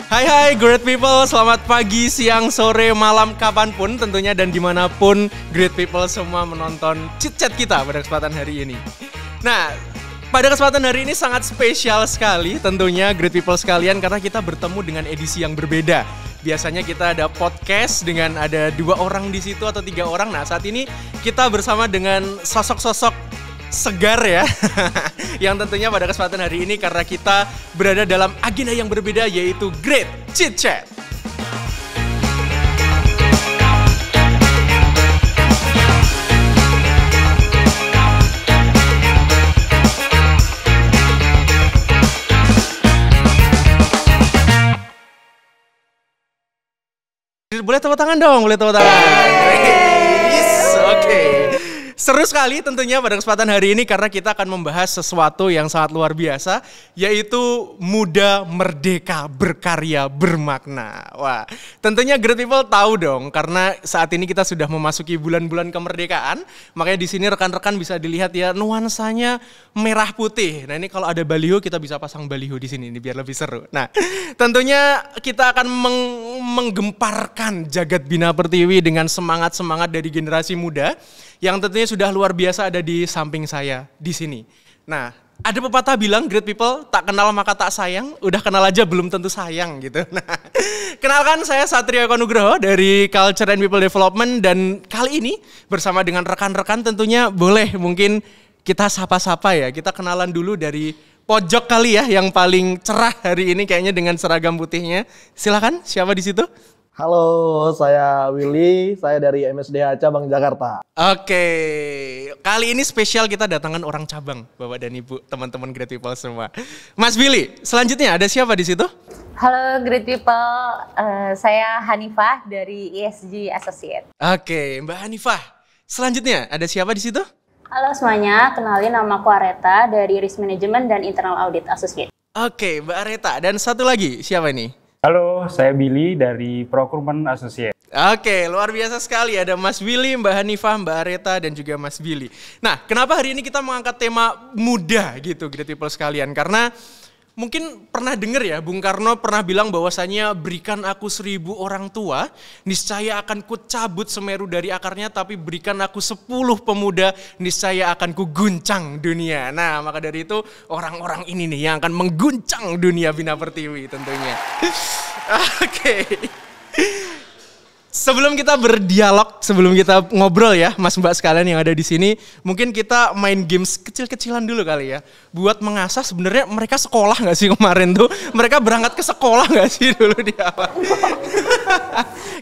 Hai great people, selamat pagi, siang, sore, malam, kapanpun tentunya dan dimanapun great people semua menonton chit chat kita pada kesempatan hari ini. Nah, pada kesempatan hari ini sangat spesial sekali tentunya great people sekalian karena kita bertemu dengan edisi yang berbeda. Biasanya kita ada podcast dengan ada 2 orang di situ atau 3 orang. Nah, saat ini kita bersama dengan sosok-sosok segar ya yang tentunya pada kesempatan hari ini karena kita berada dalam agenda yang berbeda yaitu Great Chit Chat. Boleh tepuk tangan dong, boleh tepuk tangan. Oke. Seru sekali tentunya pada kesempatan hari ini karena kita akan membahas sesuatu yang sangat luar biasa yaitu muda, merdeka, berkarya, bermakna. Wah, tentunya great people tahu dong karena saat ini kita sudah memasuki bulan-bulan kemerdekaan. Makanya di sini rekan-rekan bisa dilihat ya nuansanya merah putih. Nah, ini kalau ada baliho kita bisa pasang baliho di sini ini biar lebih seru. Nah, tentunya kita akan menggemparkan jagat Bina Pertiwi dengan semangat-semangat dari generasi muda yang tentunya sudah luar biasa ada di samping saya di sini. Nah, ada pepatah bilang great people tak kenal maka tak sayang, udah kenal aja belum tentu sayang gitu. Nah, kenalkan saya Satrio Eko Nugroho dari Culture and People Development dan kali ini bersama dengan rekan-rekan tentunya boleh mungkin kita sapa-sapa ya. Kita kenalan dulu dari pojok kali ya yang paling cerah hari ini kayaknya dengan seragam putihnya. Silakan, siapa di situ? Halo, saya Willy, saya dari MSDH Cabang Jakarta. Oke, kali ini spesial kita datangkan orang cabang, Bapak dan Ibu, teman-teman Great People semua. Mas Willy, selanjutnya ada siapa di situ? Halo Great People, saya Hanifah dari ESG Associate. Oke, Mbak Hanifah, selanjutnya ada siapa di situ? Halo semuanya, kenalin nama aku Areta dari Risk Management dan Internal Audit Associate. Oke, Mbak Areta, dan satu lagi, siapa ini? Halo, saya Billy dari Procurement Associate. Oke, luar biasa sekali. Ada Mas Willy, Mbak Hanifah, Mbak Areta, dan juga Mas Billy. Nah, kenapa hari ini kita mengangkat tema muda gitu, Great People sekalian? Karena mungkin pernah dengar ya, Bung Karno pernah bilang bahwasannya berikan aku 1000 orang tua, niscaya akan kucabut Semeru dari akarnya, tapi berikan aku 10 pemuda, niscaya akan kuguncang dunia. Nah, maka dari itu orang-orang ini nih yang akan mengguncang dunia Bina Pertiwi tentunya. Oke. Sebelum kita berdialog, sebelum kita ngobrol ya, Mas Mbak sekalian yang ada di sini, mungkin kita main games kecil-kecilan dulu kali ya. Buat mengasah sebenarnya mereka sekolah nggak sih kemarin tuh? Mereka berangkat ke sekolah nggak sih dulu di awal?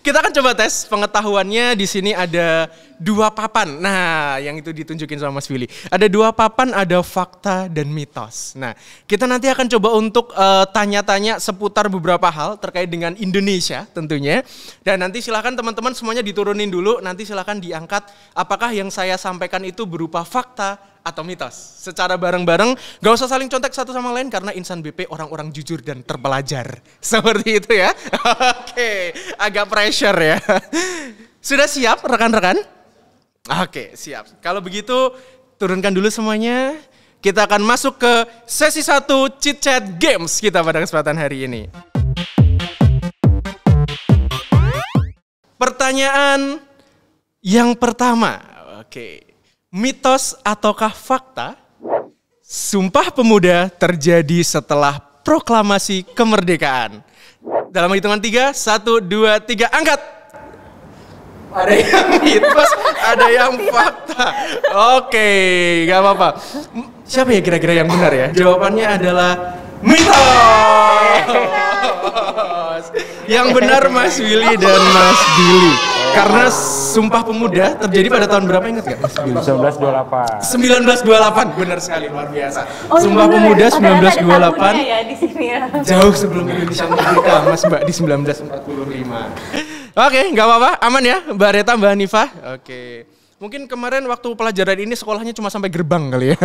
Kita akan coba tes pengetahuannya. Di sini ada 2 papan. Nah, yang itu ditunjukin sama Mas Willy. Ada 2 papan, ada fakta dan mitos. Nah, kita nanti akan coba untuk tanya-tanya seputar beberapa hal terkait dengan Indonesia tentunya. Dan nanti silakan teman-teman semuanya diturunin dulu. Nanti silakan diangkat apakah yang saya sampaikan itu berupa fakta atau mitos. Secara bareng-bareng, gak usah saling contek satu sama lain karena Insan BP orang-orang jujur dan terpelajar. Seperti itu ya. Oke, agak pressure ya. Sudah siap rekan-rekan? Oke, siap. Kalau begitu turunkan dulu semuanya. Kita akan masuk ke sesi 1 Chit Chat Games kita pada kesempatan hari ini. Pertanyaan yang pertama. Oke. Mitos ataukah fakta? Sumpah Pemuda terjadi setelah proklamasi kemerdekaan. Dalam hitungan 3, 1, 2, 3, angkat. Ada yang mitos, ada yang fakta. Oke, gak apa-apa. Siapa ya kira-kira yang benar ya? Jawabannya adalah mitos. Yang benar Mas Willy dan Mas Billy. Karena Sumpah Pemuda terjadi pada tahun berapa, ingat gak Mas Billy? 1928. 1928, benar sekali, luar biasa. Sumpah Pemuda 1928. Ya, di sini ya. Jauh sebelum Indonesia merdeka, Mas Mbak, di 1945. Oke, nggak apa-apa, aman ya, Mbak Reta, Mbak Hanifah. Oke, mungkin kemarin waktu pelajaran ini sekolahnya cuma sampai gerbang kali ya.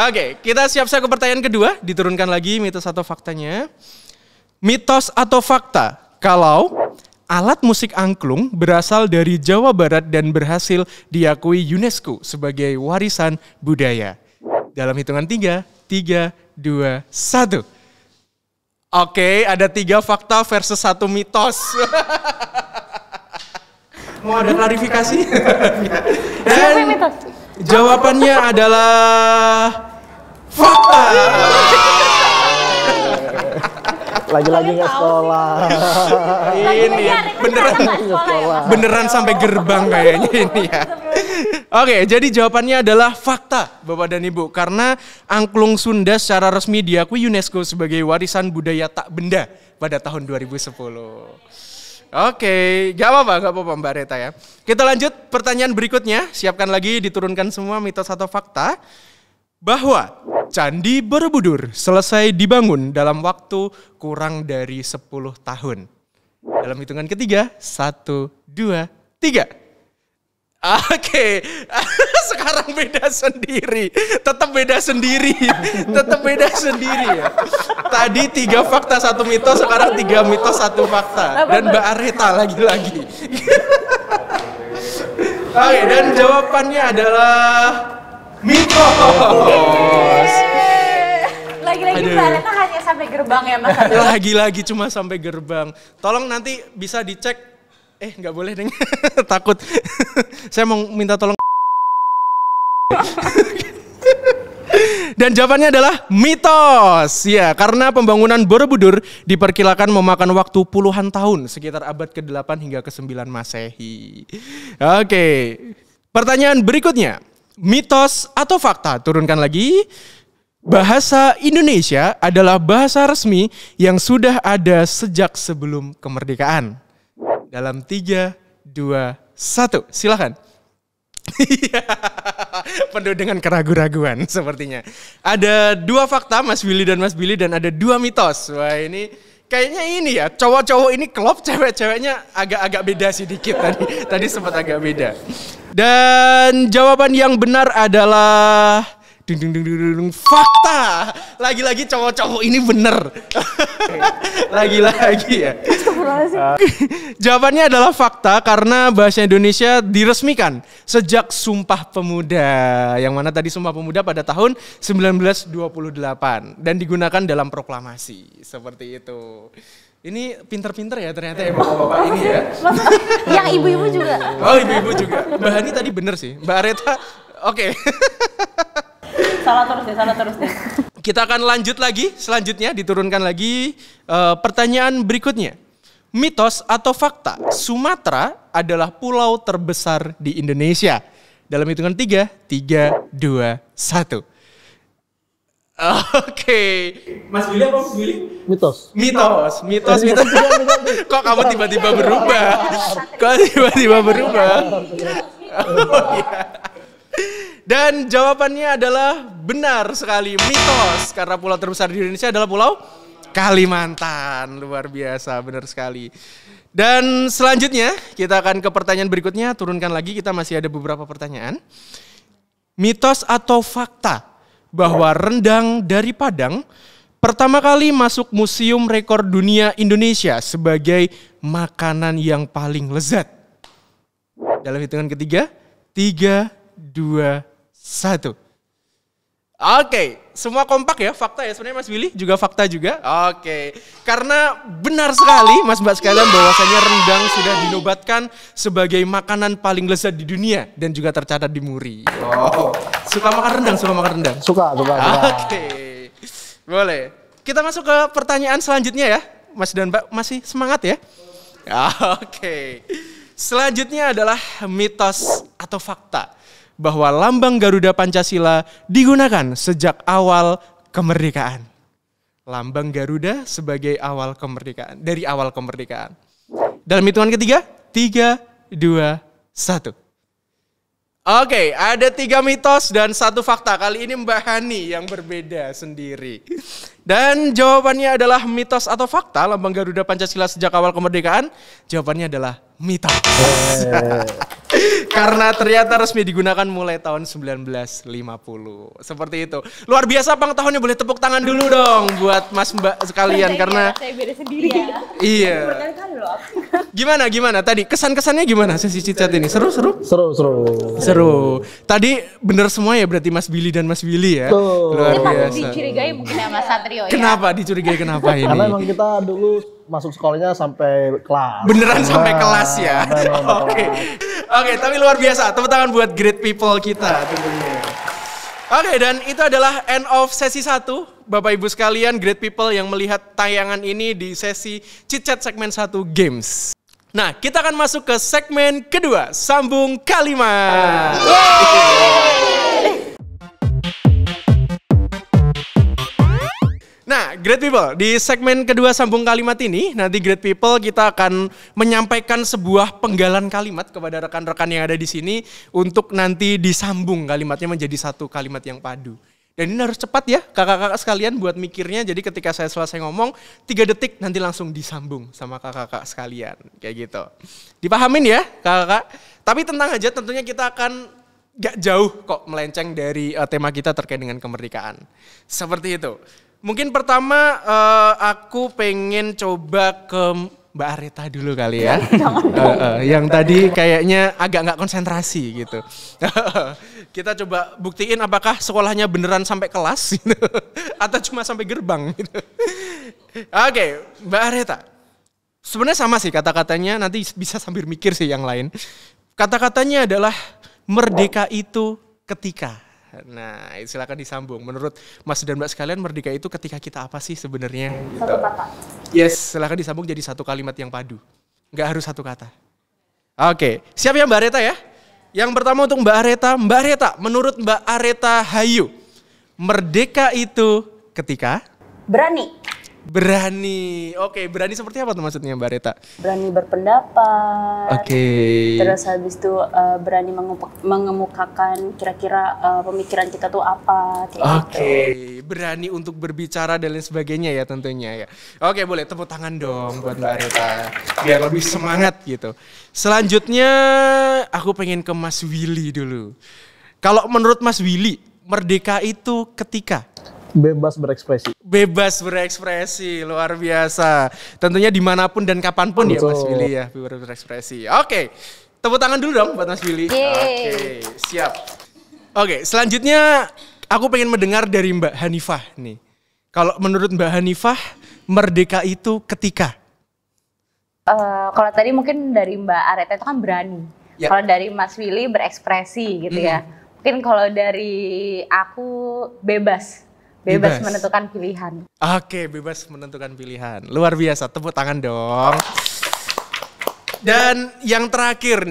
Oke, kita siap-siap ke pertanyaan kedua. Diturunkan lagi mitos atau faktanya. Mitos atau fakta kalau alat musik angklung berasal dari Jawa Barat dan berhasil diakui UNESCO sebagai warisan budaya. Dalam hitungan 3, 3, 2, 1. Oke, ada 3 fakta versus 1 mitos. Mau ada klarifikasi? Dan jawabannya adalah fakta. Lagi-lagi nggak sekolah. Ini beneran sampai gerbang kayaknya ini ya. Oke, jadi jawabannya adalah fakta, Bapak dan Ibu. Karena angklung Sunda secara resmi diakui UNESCO sebagai warisan budaya tak benda pada tahun 2010. Oke, gak apa-apa Mbak Reta ya. Kita lanjut pertanyaan berikutnya. Siapkan lagi, diturunkan semua mitos atau fakta. Bahwa Candi Borobudur selesai dibangun dalam waktu kurang dari 10 tahun. Dalam hitungan ketiga, 1, 2, 3. Oke, sekarang beda sendiri. Tetap beda sendiri ya. Tadi 3 fakta 1 mitos, sekarang 3 mitos 1 fakta. Dan Mbak Areta lagi-lagi. Oke, dan jawabannya adalah mitos. Lagi-lagi Mbak Reta hanya sampai gerbang ya Mas. Lagi-lagi cuma sampai gerbang. Tolong nanti bisa dicek. Nggak boleh deh. Takut. Saya mau minta tolong. Dan jawabannya adalah mitos. Ya, karena pembangunan Borobudur diperkirakan memakan waktu puluhan tahun, sekitar abad ke-8 hingga ke-9 Masehi. Oke. Pertanyaan berikutnya. Mitos atau fakta? Turunkan lagi. Bahasa Indonesia adalah bahasa resmi yang sudah ada sejak sebelum kemerdekaan. Dalam 3, 2, 1. Silakan. Penuh dengan keraguan-raguan sepertinya. Ada 2 fakta Mas Willy dan Mas Billy dan ada 2 mitos. Wah ini kayaknya ini ya, cowok-cowok ini klop, cewek-ceweknya agak-agak beda sedikit tadi. Tadi sempat agak beda. Dan jawaban yang benar adalah fakta. Lagi-lagi cowok-cowok ini bener. Lagi-lagi ya. Jawabannya adalah fakta karena bahasa Indonesia diresmikan sejak Sumpah Pemuda. Yang mana tadi Sumpah Pemuda pada tahun 1928 dan digunakan dalam proklamasi. Seperti itu. Ini pinter-pinter ya ternyata ya bapak-bapak ini ya. Yang ibu-ibu juga. Oh ibu-ibu juga. Mbak Hani tadi bener sih. Mbak Areta oke. Salah terus deh. Kita akan lanjut lagi, selanjutnya diturunkan lagi pertanyaan berikutnya. Mitos atau fakta, Sumatera adalah pulau terbesar di Indonesia. Dalam hitungan 3, 2, 1. Oke. Mas Willy apa Mas Willy? Mitos. Kok kamu tiba-tiba berubah? Oh, iya. Dan jawabannya adalah benar sekali, mitos. Karena pulau terbesar di Indonesia adalah Pulau Kalimantan. Luar biasa, benar sekali. Dan selanjutnya kita akan ke pertanyaan berikutnya. Turunkan lagi, kita masih ada beberapa pertanyaan. Mitos atau fakta bahwa rendang dari Padang pertama kali masuk Museum Rekor Dunia Indonesia sebagai makanan yang paling lezat. Dalam hitungan ketiga, 3, 2, 1. Oke, semua kompak ya, fakta ya sebenarnya Mas Willy juga fakta juga. Oke, karena benar sekali Mas Mbak sekalian bahwasanya rendang sudah dinobatkan sebagai makanan paling lezat di dunia dan juga tercatat di Muri. Oh, suka makan rendang? Suka. Oke, boleh. Kita masuk ke pertanyaan selanjutnya ya, Mas dan Mbak masih semangat ya? Oke, selanjutnya adalah mitos atau fakta bahwa lambang Garuda Pancasila digunakan sejak awal kemerdekaan. Lambang Garuda sebagai awal kemerdekaan, dari awal kemerdekaan. Dalam hitungan ketiga, 3, 2, 1. Oke, ada 3 mitos dan 1 fakta. Kali ini Mbak Hani yang berbeda sendiri. Dan jawabannya adalah mitos atau fakta lambang Garuda Pancasila sejak awal kemerdekaan. Jawabannya adalah mitos. Karena ternyata resmi digunakan mulai tahun 1950. Seperti itu. Luar biasa pengetahuannya, boleh tepuk tangan dulu dong buat Mas Mbak sekalian karena saya beda sendiri ya. iya. Berkali-kali loh. Gimana tadi kesan-kesannya gimana sesi cicat ini? Seru. Seru. Tadi bener semua ya berarti Mas Billy dan Mas Willy ya. Tuh. Luar Ini patut biasa. dicurigai mungkin ya Mas Satrio ya. Kenapa dicurigai kenapa ini? Karena emang kita dulu masuk sekolahnya sampai kelas. Beneran sampai Nah, kelas ya. beneran sampai Oke. kelas. Oke, tapi luar biasa. Tepuk tangan buat great people kita tentunya. Oke, dan itu adalah end of sesi 1. Bapak Ibu sekalian, great people yang melihat tayangan ini di sesi Chit Chat segmen 1 Games. Nah, kita akan masuk ke segmen kedua, sambung kalimat. Nah, great people, di segmen kedua sambung kalimat ini, nanti great people kita akan menyampaikan sebuah penggalan kalimat kepada rekan-rekan yang ada di sini untuk nanti disambung kalimatnya menjadi satu kalimat yang padu. Dan ini harus cepat ya, kakak-kakak sekalian buat mikirnya. Jadi ketika saya selesai ngomong, 3 detik nanti langsung disambung sama kakak-kakak sekalian. Kayak gitu. Dipahamin ya kakak-kakak? Tapi tenang aja, tentunya kita akan gak jauh kok melenceng dari tema kita terkait dengan kemerdekaan. Seperti itu. Mungkin pertama aku pengen coba ke Mbak Areta dulu kali ya. Yang tadi kayaknya agak nggak konsentrasi gitu. Kita coba buktiin apakah sekolahnya beneran sampai kelas gitu, atau cuma sampai gerbang gitu. Oke, Mbak Areta. Sebenarnya sama sih kata-katanya, nanti bisa sambil mikir sih yang lain. Kata-katanya adalah merdeka itu ketika. Nah, silakan disambung. Menurut Mas dan Mbak sekalian, merdeka itu ketika kita apa sih sebenarnya? Satu kata. Yes, silakan disambung jadi satu kalimat yang padu. Nggak harus satu kata. Oke, siap ya Mbak Areta ya? Yang pertama untuk Mbak Areta. Mbak Areta, menurut Mbak Areta Hayu, merdeka itu ketika? Berani. Berani. Oke, berani seperti apa tuh maksudnya Mbak Areta? Berani berpendapat. Oke. Terus habis itu berani mengemukakan kira-kira pemikiran kita tuh apa. Oke, berani untuk berbicara dan lain sebagainya ya tentunya ya. Oke, boleh tepuk tangan dong buat Mbak Areta. Biar lebih semangat gitu. Selanjutnya aku pengen ke Mas Willy dulu. Kalau menurut Mas Willy, merdeka itu ketika? Bebas berekspresi. Bebas berekspresi, luar biasa. Tentunya dimanapun dan kapanpun ya Mas Willy ya, bebas berekspresi. Oke, tepuk tangan dulu dong buat Mas Willy. Oke, siap. Oke, selanjutnya aku pengen mendengar dari Mbak Hanifah nih. Kalau menurut Mbak Hanifah, merdeka itu ketika? Kalau tadi mungkin dari Mbak Areta itu kan berani. Ya. Kalau dari Mas Willy berekspresi gitu ya. Mungkin kalau dari aku bebas menentukan pilihan. Oke, bebas menentukan pilihan. Luar biasa, tepuk tangan dong. Dan yang terakhir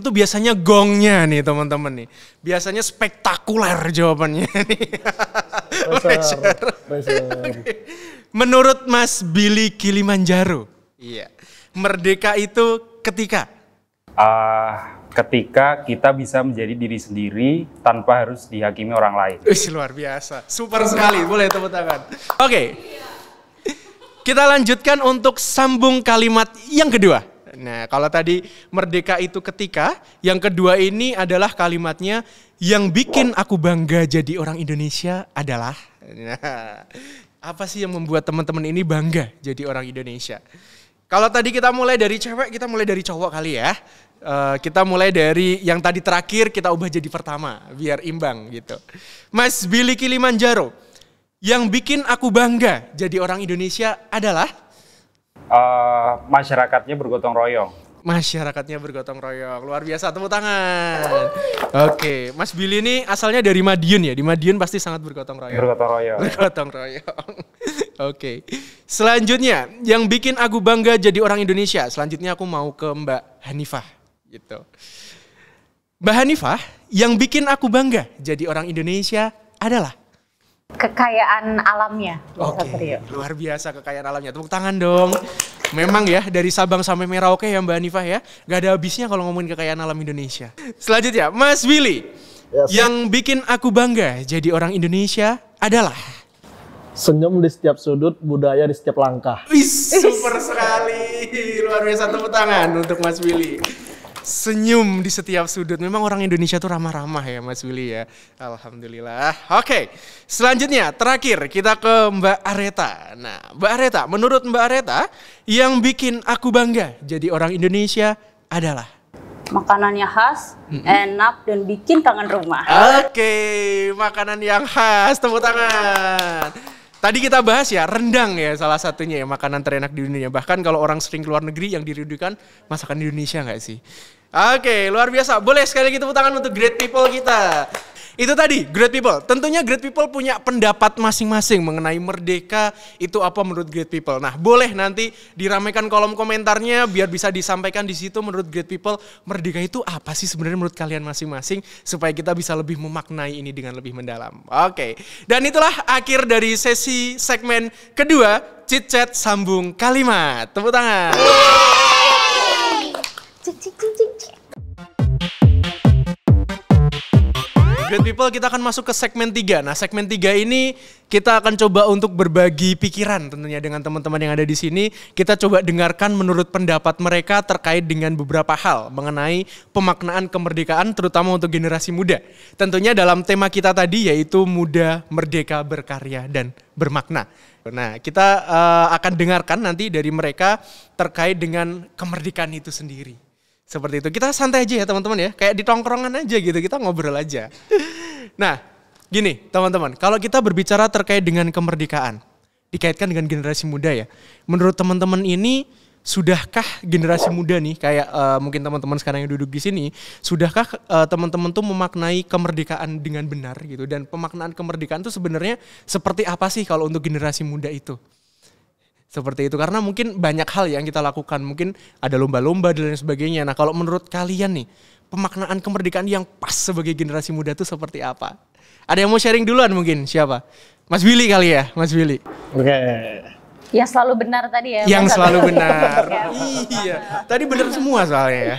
tuh biasanya gongnya nih teman-teman nih. Biasanya spektakuler jawabannya nih. Pressure. Oke. Menurut Mas Billy Kilimanjaro, iya, merdeka itu ketika? Ketika kita bisa menjadi diri sendiri tanpa harus dihakimi orang lain. Luar biasa, super sekali, boleh tepuk tangan. Oke, kita lanjutkan untuk sambung kalimat yang kedua. Nah, kalau tadi merdeka itu ketika, yang kedua ini adalah kalimatnya yang bikin aku bangga jadi orang Indonesia adalah. Nah, apa sih yang membuat teman-teman ini bangga jadi orang Indonesia? Kalau tadi kita mulai dari cewek, kita mulai dari cowok kali ya. Kita mulai dari yang tadi terakhir, kita ubah jadi pertama, biar imbang gitu. Mas Billy Kilimanjaro, yang bikin aku bangga jadi orang Indonesia adalah? Masyarakatnya bergotong royong. Masyarakatnya bergotong royong, luar biasa, tepuk tangan. Oke, Mas Billy ini asalnya dari Madiun ya, di Madiun pasti sangat bergotong royong. Bergotong royong. Bergotong royong. Oke, selanjutnya yang bikin aku bangga jadi orang Indonesia, selanjutnya aku mau ke Mbak Hanifah gitu. Mbak Hanifah, yang bikin aku bangga jadi orang Indonesia adalah? Kekayaan alamnya. Oke, luar biasa kekayaan alamnya. Tepuk tangan dong. Memang ya dari Sabang sampai Merauke ya Mbak Hanifah ya. Gak ada habisnya kalau ngomongin kekayaan alam Indonesia. Selanjutnya Mas Willy. Yes. Yang bikin aku bangga jadi orang Indonesia adalah? Senyum di setiap sudut, budaya di setiap langkah. Wih, super sekali. Luar biasa, tepuk tangan untuk Mas Willy. senyum di setiap sudut. Memang orang Indonesia tuh ramah-ramah ya Mas Willy ya. Alhamdulillah. Oke, selanjutnya terakhir kita ke Mbak Areta. Nah Mbak Areta, menurut Mbak Areta yang bikin aku bangga jadi orang Indonesia adalah? Makanannya khas, enak, dan bikin kangen rumah. Oke, makanan yang khas, tepuk tangan. Tadi kita bahas ya rendang ya salah satunya ya makanan terenak di dunia. Bahkan kalau orang sering keluar negeri yang dirindukan masakan Indonesia nggak sih? Oke, luar biasa. Boleh sekali lagi tepuk tangan untuk great people kita. Itu tadi great people. Tentunya great people punya pendapat masing-masing mengenai merdeka itu apa menurut great people. Nah, boleh nanti diramaikan kolom komentarnya biar bisa disampaikan di situ menurut great people merdeka itu apa sih sebenarnya menurut kalian masing-masing supaya kita bisa lebih memaknai ini dengan lebih mendalam. Oke. Dan itulah akhir dari sesi segmen kedua Chit Chat Sambung Kalimat. Tepuk tangan. Cik, cik, cik, cik, cik. Great people, kita akan masuk ke segmen 3. Nah, segmen 3 ini kita akan coba untuk berbagi pikiran tentunya dengan teman-teman yang ada di sini. Kita coba dengarkan menurut pendapat mereka terkait dengan beberapa hal mengenai pemaknaan kemerdekaan terutama untuk generasi muda. Tentunya dalam tema kita tadi yaitu muda, merdeka, berkarya, dan bermakna. Nah, kita akan dengarkan nanti dari mereka terkait dengan kemerdekaan itu sendiri. Seperti itu. Kita santai aja ya teman-teman ya. Kayak di tongkrongan aja gitu. Kita ngobrol aja. Nah, gini teman-teman. Kalau kita berbicara terkait dengan kemerdekaan. Dikaitkan dengan generasi muda ya. Menurut teman-teman ini, sudahkah generasi muda nih, kayak mungkin teman-teman sekarang yang duduk di sini, sudahkah teman-teman tuh memaknai kemerdekaan dengan benar gitu? Dan pemaknaan kemerdekaan tuh sebenarnya seperti apa sih kalau untuk generasi muda itu? Seperti itu, karena mungkin banyak hal yang kita lakukan, mungkin ada lomba-lomba dan lain sebagainya. Nah kalau menurut kalian nih, pemaknaan kemerdekaan yang pas sebagai generasi muda itu seperti apa? Ada yang mau sharing duluan mungkin, siapa? Mas Willy kali ya, Mas Willy. Oke. Yang selalu benar tadi ya. Yang Mas selalu Abel. benar. Oke. Iya, tadi benar semua soalnya ya.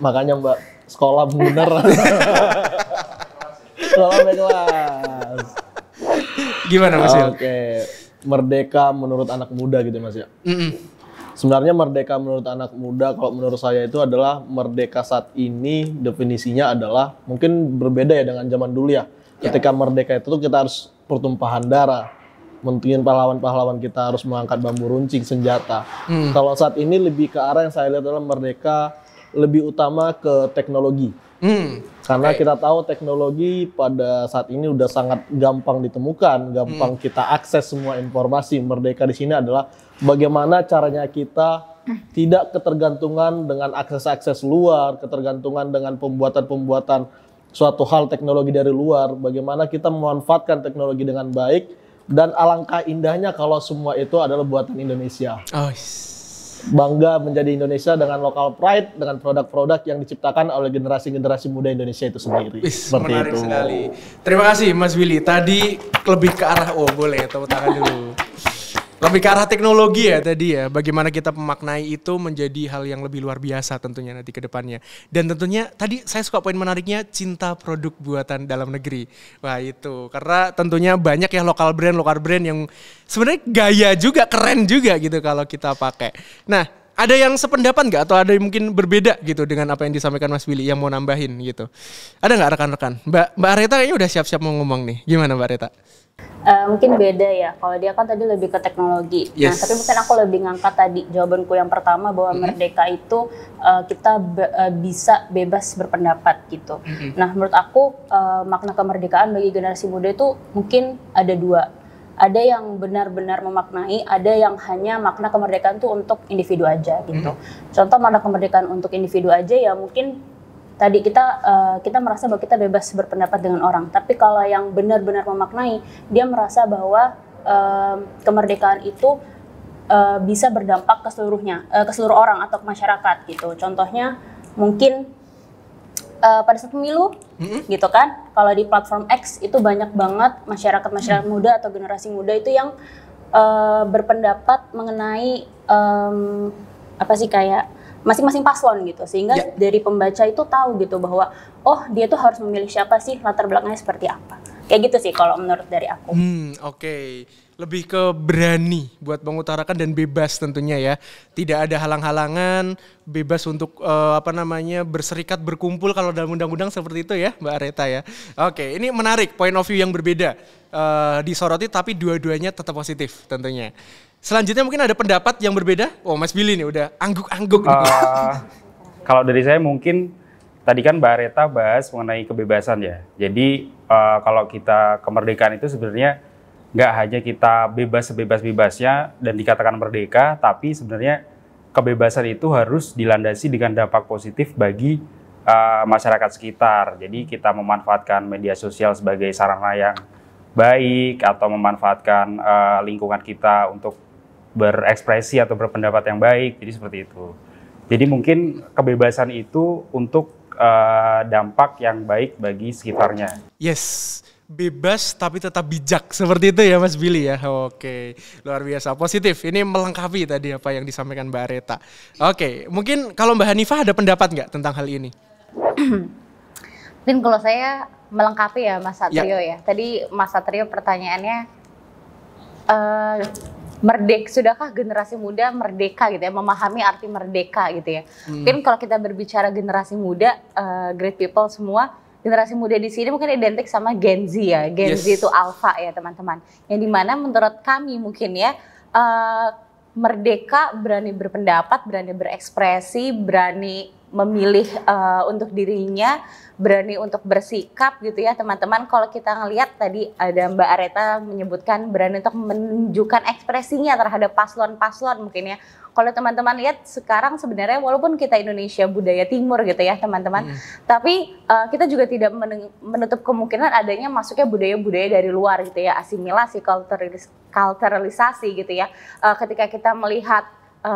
Makanya Mbak, sekolah bener. Sekolah kelas. Gimana Mas Willy? Oke. Merdeka menurut anak muda gitu Mas ya. Sebenarnya merdeka menurut anak muda kalau menurut saya itu adalah merdeka saat ini definisinya adalah mungkin berbeda ya dengan zaman dulu ya. Ketika merdeka itu tuh kita harus pertumpahan darah. Mungkin pahlawan-pahlawan kita harus mengangkat bambu runcing senjata. Kalau saat ini lebih ke arah yang saya lihat adalah merdeka lebih utama ke teknologi. Karena kita tahu teknologi pada saat ini udah sangat gampang ditemukan, gampang kita akses semua informasi. Merdeka di sini adalah bagaimana caranya kita tidak ketergantungan dengan akses-akses luar, ketergantungan dengan pembuatan-pembuatan suatu hal teknologi dari luar. Bagaimana kita memanfaatkan teknologi dengan baik dan alangkah indahnya kalau semua itu adalah buatan Indonesia. Oh, Bangga menjadi Indonesia dengan local pride, dengan produk-produk yang diciptakan oleh generasi-generasi muda Indonesia itu sendiri. Seperti menarik itu. sekali. Terima kasih Mas Willy. Tadi lebih ke arah, boleh tepuk tangan dulu. Lebih ke arah teknologi ya tadi ya. Bagaimana kita memaknai itu menjadi hal yang lebih luar biasa tentunya nanti ke depannya. Dan tentunya tadi saya suka poin menariknya cinta produk buatan dalam negeri. Wah itu. Karena tentunya banyak ya lokal brand yang sebenarnya gaya juga, keren juga gitu kalau kita pakai. Nah ada yang sependapat nggak? Atau ada yang mungkin berbeda gitu dengan apa yang disampaikan Mas Willy yang mau nambahin gitu? Ada nggak rekan-rekan? Mbak Areta kayaknya udah siap-siap mau ngomong nih. Gimana Mbak Areta? Mungkin beda ya, kalau dia kan tadi lebih ke teknologi. Yes. Nah, tapi mungkin aku lebih ngangkat tadi jawabanku yang pertama bahwa merdeka itu kita bisa bebas berpendapat gitu. Nah, menurut aku makna kemerdekaan bagi generasi muda itu mungkin ada dua. Ada yang benar-benar memaknai, ada yang hanya makna kemerdekaan itu untuk individu aja gitu. Contoh makna kemerdekaan untuk individu aja ya mungkin tadi kita merasa bahwa kita bebas berpendapat dengan orang, tapi kalau yang benar-benar memaknai, dia merasa bahwa kemerdekaan itu bisa berdampak ke seluruhnya, ke seluruh orang atau ke masyarakat gitu. Contohnya mungkin pada saat pemilu, gitu kan? Kalau di platform X itu banyak banget masyarakat muda atau generasi muda itu yang berpendapat mengenai kayak masing-masing paslon gitu, sehingga dari pembaca itu tahu gitu bahwa oh dia tuh harus memilih siapa sih, latar belakangnya seperti apa. Kayak gitu sih kalau menurut dari aku. Oke. Lebih ke berani buat mengutarakan dan bebas tentunya ya. Tidak ada halang-halangan, bebas untuk berserikat, berkumpul kalau dalam undang-undang seperti itu ya Mbak Areta ya. Oke, ini menarik, point of view yang berbeda disoroti tapi dua-duanya tetap positif tentunya. Selanjutnya mungkin ada pendapat yang berbeda. Oh Mas Billy nih udah angguk-angguk nih. Kalau dari saya mungkin tadi kan Mbak Areta bahas mengenai kebebasan ya. Jadi kalau kita kemerdekaan itu sebenarnya nggak hanya kita bebas sebebas-bebasnya dan dikatakan merdeka, tapi sebenarnya kebebasan itu harus dilandasi dengan dampak positif bagi masyarakat sekitar. Jadi kita memanfaatkan media sosial sebagai sarana yang baik atau memanfaatkan lingkungan kita untuk berekspresi atau berpendapat yang baik. Jadi seperti itu. Jadi mungkin kebebasan itu untuk dampak yang baik bagi sekitarnya. Yes. Bebas tapi tetap bijak, seperti itu ya Mas Billy ya. Oke, luar biasa, positif. Ini melengkapi tadi apa yang disampaikan Mbak Areta. Oke, mungkin kalau Mbak Hanifah ada pendapat nggak tentang hal ini? Mungkin kalau saya melengkapi ya Mas Satrio ya. Tadi Mas Satrio pertanyaannya, sudahkah generasi muda merdeka gitu ya, memahami arti merdeka gitu ya. Mungkin kalau kita berbicara generasi muda, great people semua, generasi muda di sini mungkin identik sama Gen Z ya. Gen Z itu alpha ya teman-teman. Yang dimana menurut kami mungkin ya, merdeka, berani berpendapat, berani berekspresi, berani memilih untuk dirinya, berani untuk bersikap gitu ya teman-teman. Kalau kita ngelihat tadi ada Mbak Areta menyebutkan berani untuk menunjukkan ekspresinya terhadap paslon-paslon mungkin ya. Kalau teman-teman lihat sekarang sebenarnya walaupun kita Indonesia budaya timur gitu ya teman-teman, tapi kita juga tidak menutup kemungkinan adanya masuknya budaya-budaya dari luar gitu ya, asimilasi, kulturalisasi gitu ya. Ketika kita melihat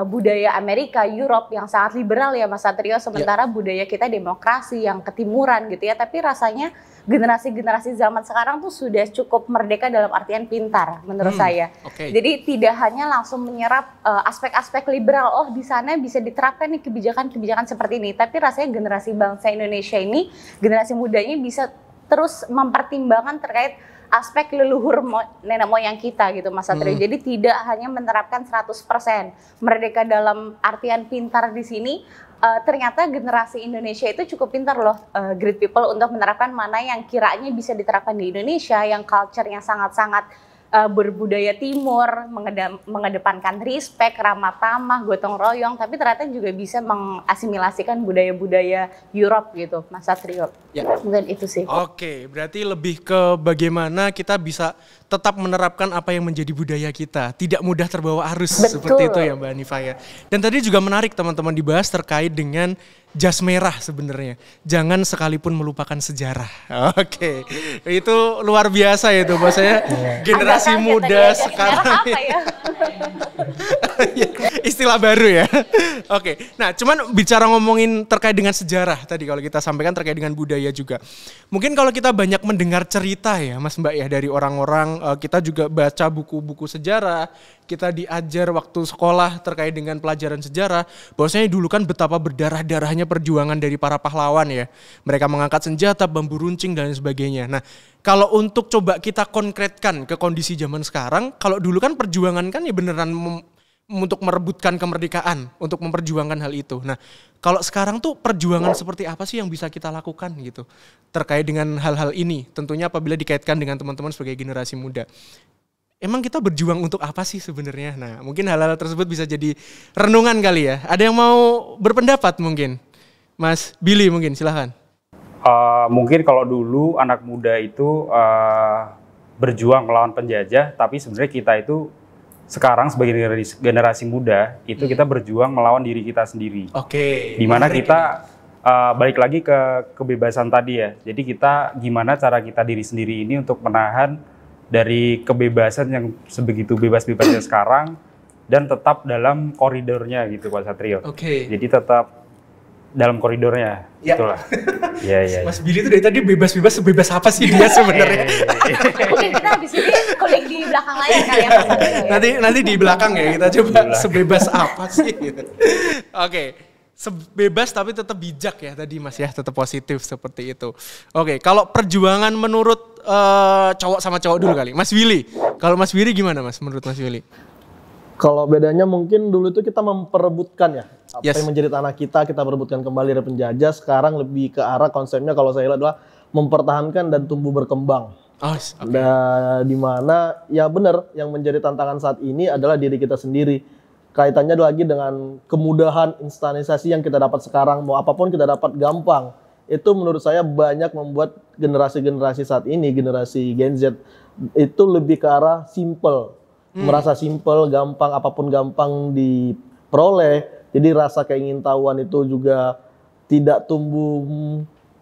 budaya Amerika, Europe yang sangat liberal ya Mas Satrio, sementara budaya kita demokrasi yang ketimuran gitu ya, tapi rasanya generasi-generasi zaman sekarang tuh sudah cukup merdeka dalam artian pintar menurut saya. Jadi tidak hanya langsung menyerap aspek-aspek liberal, oh di sana bisa diterapkan nih kebijakan-kebijakan seperti ini, tapi rasanya generasi bangsa Indonesia ini, generasi mudanya bisa terus mempertimbangkan terkait aspek leluhur nenek moyang kita gitu Mas Satrio. Jadi tidak hanya menerapkan 100%. Merdeka dalam artian pintar di sini, ternyata generasi Indonesia itu cukup pintar loh, great people, untuk menerapkan mana yang kiranya bisa diterapkan di Indonesia, yang culture-nya sangat-sangat berbudaya timur, mengedepankan respect, ramah tamah, gotong royong, tapi ternyata juga bisa mengasimilasikan budaya-budaya Europe gitu, Mas Satrio. Mungkin itu sih. Oke, berarti lebih ke bagaimana kita bisa tetap menerapkan apa yang menjadi budaya kita, tidak mudah terbawa arus. Betul. Seperti itu ya Mbak Hanifah ya. Dan tadi juga menarik teman-teman dibahas terkait dengan jas merah sebenarnya. Jangan sekalipun melupakan sejarah. Oke, itu luar biasa ya itu bahasanya. Generasi muda sekarang. Istilah baru ya. Oke, nah cuman bicara ngomongin terkait dengan sejarah tadi kalau kita sampaikan terkait dengan budaya juga. Mungkin kalau kita banyak mendengar cerita ya Mas Mbak ya dari orang-orang, kita juga baca buku-buku sejarah, kita diajar waktu sekolah terkait dengan pelajaran sejarah, bahwasanya dulu kan betapa berdarah-darahnya perjuangan dari para pahlawan ya. Mereka mengangkat senjata, bambu runcing dan sebagainya. Nah, kalau untuk coba kita konkretkan ke kondisi zaman sekarang, kalau dulu kan perjuangan kan ya beneran untuk merebutkan kemerdekaan, untuk memperjuangkan hal itu. Nah, kalau sekarang tuh perjuangan seperti apa sih yang bisa kita lakukan gitu terkait dengan hal-hal ini? Tentunya apabila dikaitkan dengan teman-teman sebagai generasi muda. Emang kita berjuang untuk apa sih sebenarnya? Nah, mungkin hal-hal tersebut bisa jadi renungan kali ya. Ada yang mau berpendapat mungkin? Mas Billy mungkin, silahkan. Mungkin kalau dulu anak muda itu berjuang melawan penjajah, tapi sebenarnya kita itu sekarang sebagai generasi muda itu kita berjuang melawan diri kita sendiri. Dimana kita balik lagi ke kebebasan tadi ya. Jadi kita gimana cara kita diri sendiri ini untuk menahan dari kebebasan yang sebegitu bebas-bebasnya sekarang dan tetap dalam koridornya gitu Pak Satrio. Jadi tetap dalam koridornya, itulah. Ya. Mas Billy itu dari tadi bebas-bebas, sebebas apa sih dia sebenarnya? Mungkin kita habis ini kulik di belakang layar kali ya Mas Satrio. Nanti di belakang ya kita coba sebebas apa sih gitu. Sebebas tapi tetap bijak ya tadi Mas ya, tetap positif seperti itu. Kalau perjuangan menurut cowok sama cowok dulu kali. Mas Willy. Kalau Mas Willy gimana Mas menurut Mas Willy? Kalau bedanya mungkin dulu itu kita memperebutkan ya. Apa Yes. yang menjadi tanah kita perebutkan kembali dari penjajah. Sekarang lebih ke arah konsepnya kalau saya lihat adalah mempertahankan dan tumbuh berkembang. Oh, Dan di mana ya benar yang menjadi tantangan saat ini adalah diri kita sendiri. Kaitannya lagi dengan kemudahan instanisasi yang kita dapat sekarang, mau apapun kita dapat gampang. Itu menurut saya banyak membuat generasi-generasi saat ini, generasi Gen Z itu lebih ke arah simple. Merasa simple, gampang, apapun gampang diperoleh. Jadi rasa keingintahuan itu juga tidak tumbuh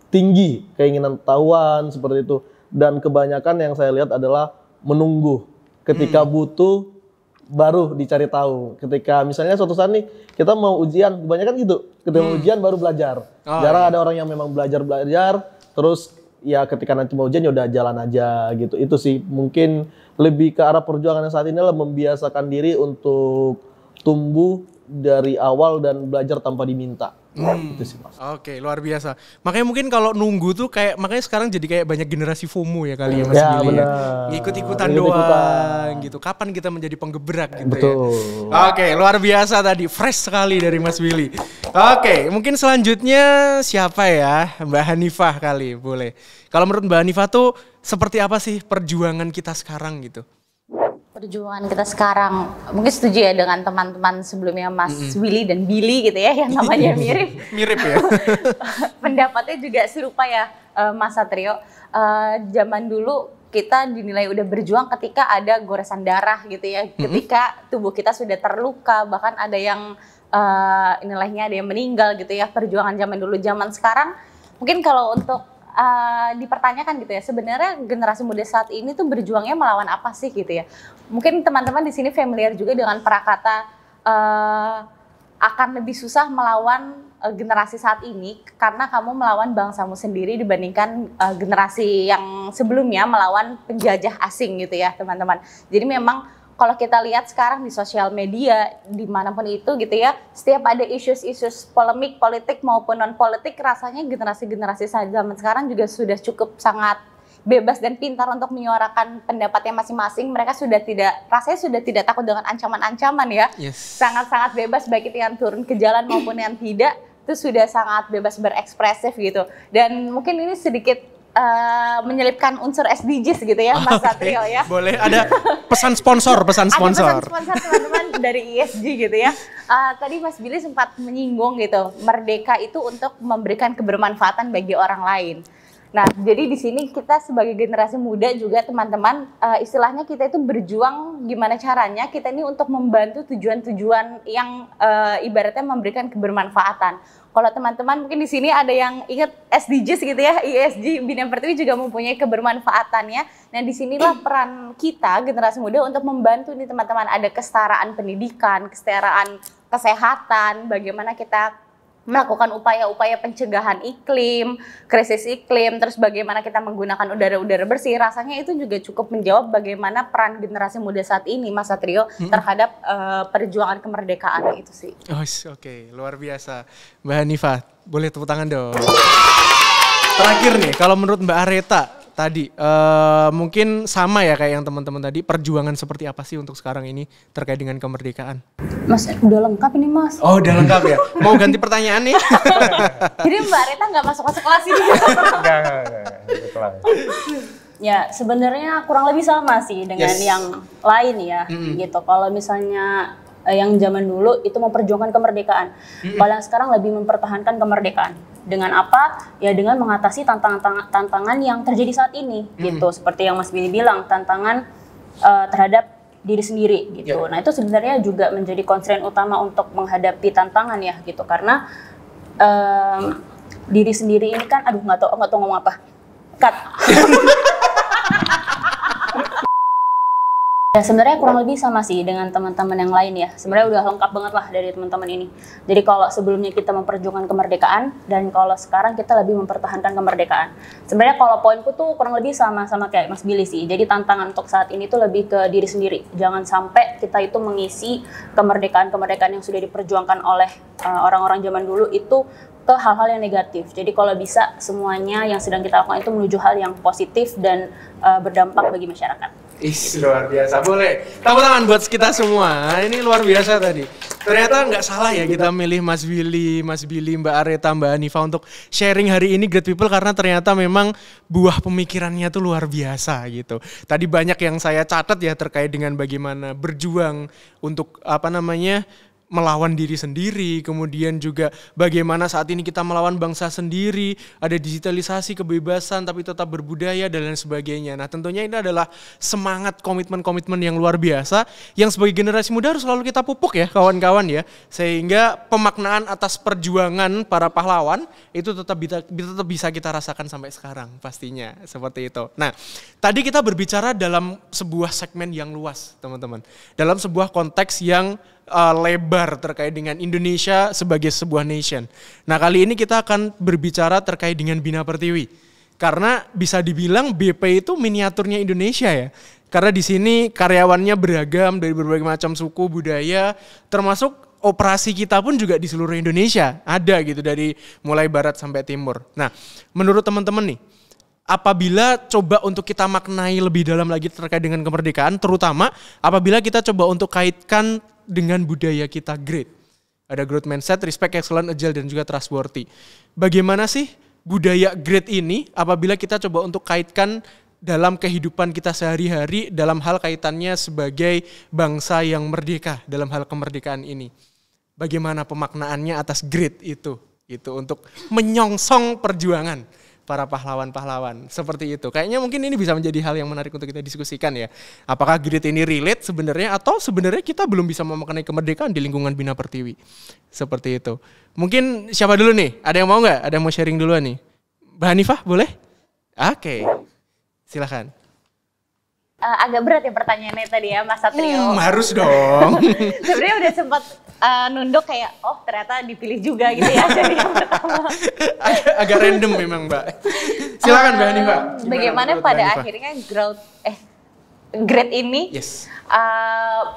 tinggi, keinginan tahuan seperti itu. Dan kebanyakan yang saya lihat adalah menunggu. Ketika butuh, baru dicari tahu. Ketika misalnya suatu saat nih, kita mau ujian, kebanyakan gitu. Ketika mau ujian baru belajar. Jarang ada orang yang memang belajar, terus ya ketika nanti mau ujian ya udah jalan aja gitu. Itu sih mungkin lebih ke arah perjuangan yang saat ini adalah membiasakan diri untuk tumbuh dari awal dan belajar tanpa diminta. Itu sih Mas. Oke, luar biasa. Makanya mungkin kalau nunggu tuh makanya sekarang jadi kayak banyak generasi FOMO ya kali ya Mas Ya, Willy. benar. Ngikut-ikutan Ngikut-ikutan. doang gitu. Kapan kita menjadi penggerak gitu Betul. ya. Oke, luar biasa tadi. Fresh sekali dari Mas Willy. Oke, mungkin selanjutnya siapa ya? Mbak Hanifah kali, boleh. Kalau menurut Mbak Hanifah tuh seperti apa sih perjuangan kita sekarang gitu? Perjuangan kita sekarang, mungkin setuju ya dengan teman-teman sebelumnya Mas Willy dan Billy gitu ya, yang namanya mirip. Mirip ya? Pendapatnya juga serupa ya Mas Satrio. Zaman dulu kita dinilai udah berjuang ketika ada goresan darah gitu ya, ketika tubuh kita sudah terluka, bahkan ada yang nilainya ada yang meninggal gitu ya. Perjuangan zaman dulu, zaman sekarang mungkin kalau untuk dipertanyakan gitu ya, sebenarnya generasi muda saat ini tuh berjuangnya melawan apa sih gitu ya. Mungkin teman-teman di sini familiar juga dengan prakata akan lebih susah melawan generasi saat ini karena kamu melawan bangsamu sendiri dibandingkan generasi yang sebelumnya melawan penjajah asing gitu ya teman-teman. Jadi memang kalau kita lihat sekarang di sosial media, dimanapun itu gitu ya, setiap ada isu-isu polemik, politik maupun non-politik, rasanya generasi-generasi zaman sekarang juga sudah cukup sangat bebas dan pintar untuk menyuarakan pendapatnya masing-masing. Mereka rasanya sudah tidak takut dengan ancaman-ancaman ya. Yes. Sangat-sangat bebas, baik itu yang turun ke jalan maupun yang tidak, itu sudah sangat bebas berekspresif gitu. Dan mungkin ini sedikit menyelipkan unsur SDGs gitu ya Mas Satrio ya. Boleh, ada pesan sponsor. Ada pesan sponsor teman-teman dari ESG gitu ya. Tadi Mas Billy sempat menyinggung gitu, merdeka itu untuk memberikan kebermanfaatan bagi orang lain. Nah, jadi di sini kita sebagai generasi muda juga teman-teman, istilahnya kita itu berjuang gimana caranya kita ini untuk membantu tujuan-tujuan yang ibaratnya memberikan kebermanfaatan. Kalau teman-teman mungkin di sini ada yang ingat SDGs gitu ya, ESG Bina Pertiwi juga mempunyai kebermanfaatannya. Nah, disinilah peran kita generasi muda untuk membantu nih teman-teman, ada kesetaraan pendidikan, kesetaraan kesehatan, bagaimana kita melakukan upaya-upaya pencegahan iklim, krisis iklim, terus bagaimana kita menggunakan udara-udara bersih. Rasanya itu juga cukup menjawab bagaimana peran generasi muda saat ini, Mas Satrio, terhadap perjuangan kemerdekaan itu sih. Oh, oke, luar biasa. Mbak Hanifah, boleh tepuk tangan dong. Terakhir nih, kalau menurut Mbak Areta tadi, mungkin sama ya kayak yang teman-teman tadi, perjuangan seperti apa sih untuk sekarang ini terkait dengan kemerdekaan? Mas, udah lengkap ini Mas. Oh, udah lengkap ya? Mau ganti pertanyaan nih? Jadi Mbak Areta nggak masuk-masuk kelas ini? Enggak. Ya sebenarnya kurang lebih sama sih dengan yang lain ya gitu. Kalau misalnya yang zaman dulu itu memperjuangkan kemerdekaan, kalau yang sekarang lebih mempertahankan kemerdekaan. Dengan apa? Ya dengan mengatasi tantangan yang terjadi saat ini gitu. Seperti yang Mas Billy bilang, tantangan terhadap diri sendiri gitu. Nah itu sebenarnya juga menjadi concern utama untuk menghadapi tantangan ya gitu. Karena diri sendiri ini kan, aduh nggak tahu ngomong apa. Cut. Ya sebenarnya kurang lebih sama sih dengan teman-teman yang lain ya. Sebenarnya udah lengkap banget lah dari teman-teman ini. Jadi kalau sebelumnya kita memperjuangkan kemerdekaan dan kalau sekarang kita lebih mempertahankan kemerdekaan. Sebenarnya kalau poinku tuh kurang lebih sama kayak Mas Billy sih. Jadi tantangan untuk saat ini tuh lebih ke diri sendiri. Jangan sampai kita itu mengisi kemerdekaan yang sudah diperjuangkan oleh orang-orang zaman dulu itu ke hal-hal yang negatif. Jadi kalau bisa semuanya yang sedang kita lakukan itu menuju hal yang positif dan berdampak bagi masyarakat. Luar biasa. Boleh tepuk tangan buat kita semua. Ini luar biasa tadi. Ternyata nggak salah ya kita milih Mas Willy, Mbak Areta, Mbak Hanifa untuk sharing hari ini Great People, karena ternyata memang buah pemikirannya tuh luar biasa gitu. Tadi banyak yang saya catat ya terkait dengan bagaimana berjuang untuk melawan diri sendiri, kemudian juga bagaimana saat ini kita melawan bangsa sendiri, ada digitalisasi, kebebasan, tapi tetap berbudaya dan lain sebagainya. Nah tentunya ini adalah semangat komitmen-komitmen yang luar biasa, yang sebagai generasi muda harus selalu kita pupuk ya kawan-kawan ya, sehingga pemaknaan atas perjuangan para pahlawan itu tetap bisa kita rasakan sampai sekarang pastinya, seperti itu. Nah tadi kita berbicara dalam sebuah segmen yang luas teman-teman, dalam sebuah konteks yang lebar terkait dengan Indonesia sebagai sebuah nation. Nah kali ini kita akan berbicara terkait dengan Bina Pertiwi, karena bisa dibilang BP itu miniaturnya Indonesia ya. Karena di sini karyawannya beragam dari berbagai macam suku, budaya, termasuk operasi kita pun juga di seluruh Indonesia ada gitu, dari mulai barat sampai timur. Nah menurut teman-teman nih, apabila coba untuk kita maknai lebih dalam lagi terkait dengan kemerdekaan, terutama apabila kita coba untuk kaitkan dengan budaya kita great. Ada growth mindset, respect, excellent, agile, dan juga trustworthy. Bagaimana sih budaya great ini apabila kita coba untuk kaitkan dalam kehidupan kita sehari-hari dalam hal kaitannya sebagai bangsa yang merdeka dalam hal kemerdekaan ini? Bagaimana pemaknaannya atas great itu untuk menyongsong perjuangan para pahlawan-pahlawan seperti itu. Kayaknya mungkin ini bisa menjadi hal yang menarik untuk kita diskusikan ya. Apakah grit ini relate sebenarnya, atau sebenarnya kita belum bisa memaknai kemerdekaan di lingkungan Bina Pertiwi. Seperti itu. Mungkin siapa dulu nih? Ada yang mau nggak? Ada yang mau sharing duluan nih? Mbak Hanifah boleh? Oke. Silakan. Agak berat ya pertanyaannya tadi ya Mas Satrio. Harus dong. Sebenarnya udah sempat nunduk kayak, oh ternyata dipilih juga gitu ya jadi yang pertama. Agak random memang Mbak. Silakan Mbak Hanifah. Bagaimana pada akhirnya grade ini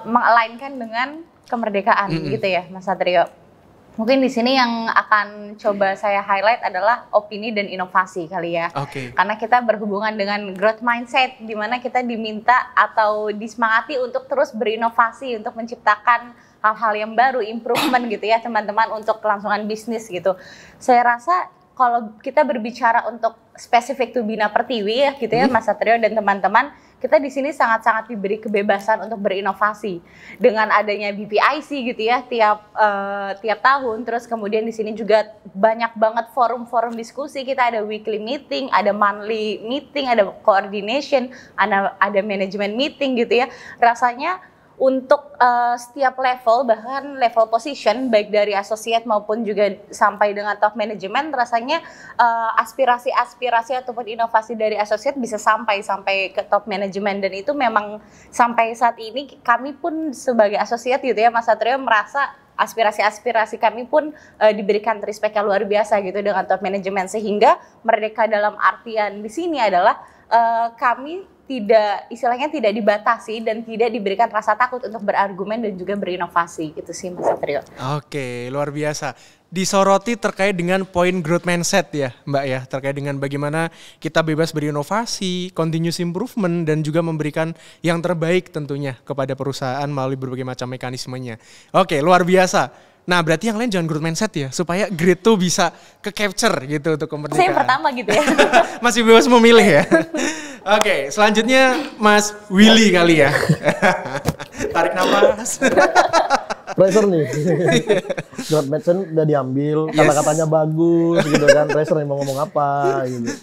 mengalainkan dengan kemerdekaan gitu ya Mas Satrio. Mungkin di sini yang akan coba saya highlight adalah opini dan inovasi kali ya. Karena kita berhubungan dengan growth mindset, di mana kita diminta atau disemangati untuk terus berinovasi, untuk menciptakan hal-hal yang baru, improvement gitu ya teman-teman, untuk kelangsungan bisnis gitu. Saya rasa kalau kita berbicara untuk spesifik tuh Bina Pertiwi ya gitu ya Mas Satrio dan teman-teman, kita di sini sangat-sangat diberi kebebasan untuk berinovasi dengan adanya BPIC gitu ya tiap tahun. Terus kemudian di sini juga banyak banget forum-forum diskusi. Kita ada weekly meeting, ada monthly meeting, ada coordination, ada management meeting gitu ya. Rasanya untuk setiap level, bahkan level position, baik dari associate maupun juga sampai dengan top management, rasanya aspirasi-aspirasi ataupun inovasi dari associate bisa sampai ke top management, dan itu memang sampai saat ini kami pun sebagai associate gitu ya Mas Satrio merasa aspirasi-aspirasi kami pun diberikan respect yang luar biasa gitu dengan top management, sehingga merdeka dalam artian di sini adalah kami istilahnya tidak dibatasi dan tidak diberikan rasa takut untuk berargumen dan juga berinovasi. Itu sih Mas Satrio. Oke, luar biasa. Disoroti terkait dengan poin growth mindset ya Mbak ya, terkait dengan bagaimana kita bebas berinovasi, continuous improvement, dan juga memberikan yang terbaik tentunya kepada perusahaan melalui berbagai macam mekanismenya. Oke, luar biasa. Nah berarti yang lain jangan growth mindset ya, supaya grit tuh bisa ke-capture gitu untuk kemerdekaan. Saya pertama gitu ya. Masih bebas memilih ya. Oke, selanjutnya Mas Willy kali ya. Tarik nafas. Pressure nih. Growth mindset udah diambil, kata-katanya bagus gitu kan. Pressure nih mau ngomong apa gitu.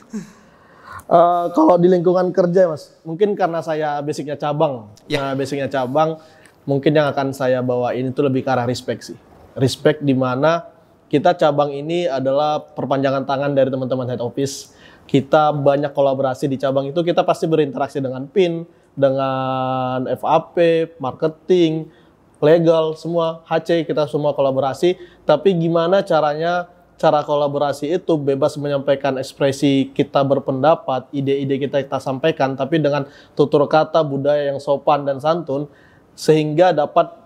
Kalau di lingkungan kerja Mas, mungkin karena saya basicnya cabang. Basicnya cabang, mungkin yang akan saya bawain itu lebih ke arah respect sih. Respect di mana kita cabang ini adalah perpanjangan tangan dari teman-teman head office. Kita banyak kolaborasi di cabang itu, kita pasti berinteraksi dengan PIN, dengan FAP, marketing, legal, semua, HC, kita semua kolaborasi. Tapi gimana cara kolaborasi itu bebas menyampaikan ekspresi kita berpendapat, ide-ide kita sampaikan, tapi dengan tutur kata, budaya yang sopan dan santun, sehingga dapat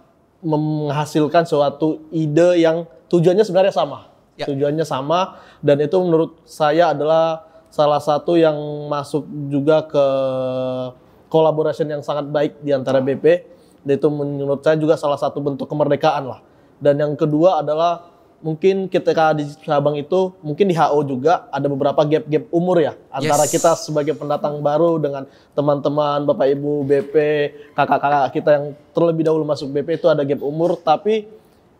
menghasilkan suatu ide yang tujuannya sebenarnya sama. Ya. Tujuannya sama dan itu menurut saya adalah salah satu yang masuk juga ke collaboration yang sangat baik di antara BP. Dan itu menurut saya juga salah satu bentuk kemerdekaan lah. Dan yang kedua adalah mungkin ketika di cabang itu, mungkin di HO juga ada beberapa gap-gap umur ya. Antara kita sebagai pendatang baru dengan teman-teman, Bapak Ibu BP, kakak-kakak kita yang terlebih dahulu masuk BP itu ada gap umur. Tapi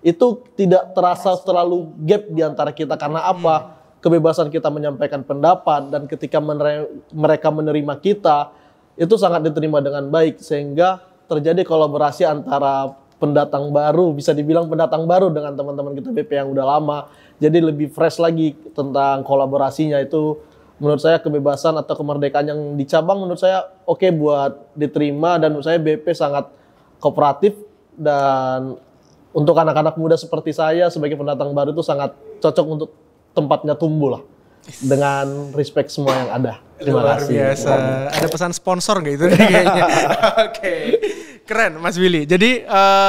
itu tidak terasa terlalu gap di antara kita. Karena apa? Kebebasan kita menyampaikan pendapat dan ketika mereka menerima kita, itu sangat diterima dengan baik. Sehingga terjadi kolaborasi antara pendatang baru, bisa dibilang pendatang baru dengan teman-teman kita BP yang udah lama. Jadi lebih fresh lagi tentang kolaborasinya itu. Menurut saya kebebasan atau kemerdekaan yang di cabang menurut saya oke buat diterima dan menurut saya BP sangat kooperatif dan untuk anak-anak muda seperti saya sebagai pendatang baru itu sangat cocok untuk tempatnya tumbuh lah. Dengan respect semua yang ada. Terima Luar kasih. biasa. Ada pesan sponsor nggak itu kayaknya? Oke. Keren Mas Willy. Jadi